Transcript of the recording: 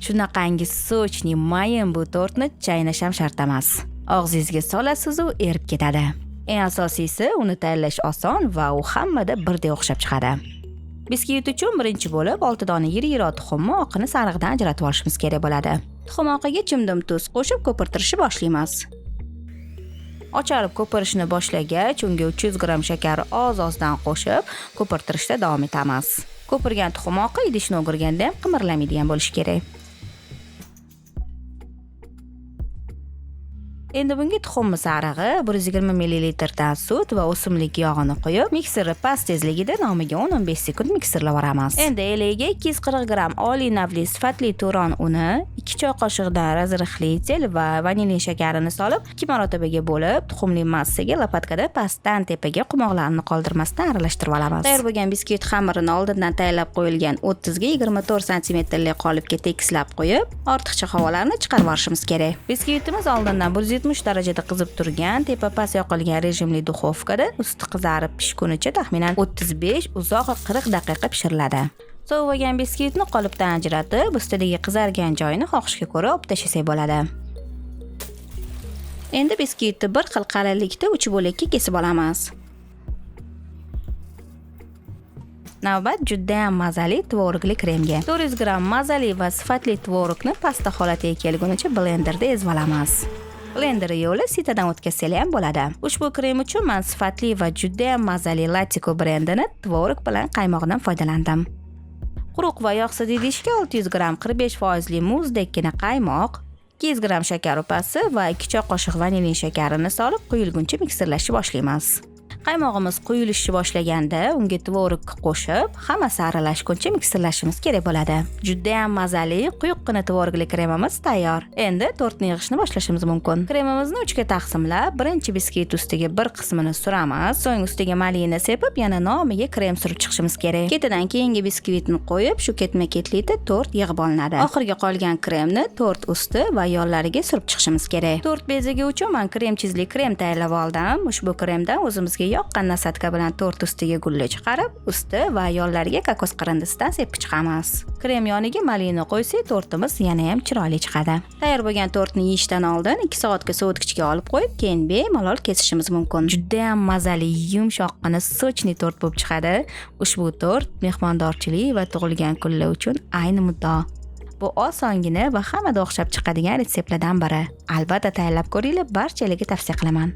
Shunaqangi sochni mayin bu tortni chaynash ham shart emas. Og'zingizga solasiz u erib ketadi. Eng asosiysi uni tayyorlash oson va u hammada birdek o'xshab chiqadi. Biskvit uchun birinchi bo'lib 6 dona yirik tuxumni oqini sariqdan ajratib olishimiz kerak bo'ladi. Tuxum oqiga chimdim tuz qo'shib ko'pirtirishni boshlaymiz. Ocharib ko'pirishni boshlagach, unga 300 gram shakar oz-ozdan qo'shib ko'pirtirishda davom etamiz. Ko'pirgan tuxum oqi idishni o'girganda ham qimirlamaydigan bo'lishi kerak. Endi bunga tuxum sarig'i, 120 ml dan sut va o'simlik yog'ini qo'yib, mikserni past tezligida nomiga 10-15 sekund mikserlab olamiz. Endi eliga 240 gram oliy navli sifatli turon uni, 2 choy qoshiqdan razrixli tel va vanilin shakarini solib, 2 marotabaga bo'lib, tuxumli massaga lopatkada pastdan tepaga qumoqlarni qoldirmasdan aralashtirib olamiz. Tayyor bo'lgan biskvit xamirini oldindan tayyorlab qo'yilgan 30 ga 24 sm lik qolipga tekislab qo'yib, ortiqcha havolarni chiqarib olishimiz kerak. Biskvitimiz oldindan 170 darajada qizib turgan, tepa past yoqilgan rejimli duxovkada usti qizarib pishgunicha taxminan 35, uzog'i 40 daqiqa pishiriladi. Sovigan biskvitni qolipdan ajratib, ustidagi qizargan joyini xohishga ko'ra olib tashlasak bo'ladi. Endi biskvitni bir xil qalinlikda 3 bo'lakka kesib olamiz. Navbat juda ham mazali tvorogli kremga. 400 gram mazali va sifatli tvorogni pasta holatiga kelgunicha blenderda ezib olamiz. Blender yo'li sitadan o'tkazsanglar ham bo'ladi. Ushbu krem uchun men sifatli va juda ham mazali Latiko brendini tvorog bilan qaymoqdan foydalandim. Quruq va yog'siz idishga 600 gram 45% muzdekkina qaymoq, 200 gram shakar upasi va 2 choy qoshiq vanilin shakarini solib quyilguncha mikserlashni boshlaymiz. Qaymog'imiz quyilishni boshlaganda unga tvorog qo'shib, hammasi aralashguncha mikserlashimiz kerak bo'ladi. Juda ham mazali, quyuqqina tvorogli kremimiz tayyor. Endi tortni yig'ishni boshlashimiz mumkin. Kremimizni 3 ga taqsimlab, birinchi biskvit ustiga bir qismini suramiz, so'ng ustiga malina sepib, yana nomiga krem surib chiqishimiz kerak. Ketidan keyingi biskvitni qo'yib, shu ketma-ketlikda tort yig'ib olinadi. Oxirgi qolgan kremni tort usti va yonlariga surib chiqishimiz kerak. Tort beziga uchun men krem chizli krem tayyorlab oldim. Ushbu kremdan o'zimizga yoqqan nasatka bilan tort ustiga gulla chiqarib, usti va yonlariga kokos qirindisidan sepib chiqamiz. Krem yoniga malina qo'ysak, tortimiz yana ham chiroyli chiqadi. Tayyor bo'lgan tortni yeyishdan oldin 2 soatga sovutgichga olib qo'yib, keyin bemalol kesishimiz mumkin. Juda ham mazali, yumshoqqina, sochli tort bo'lib chiqadi. Ushbu tort mehmondorchilik va tug'ilgan kunlar uchun ayni muddao. Bu osongina va hammada o'xshab chiqadigan retseptlardan biri. Albatta tayyorlab ko'ringlar, barchalarga tavsiya qilaman.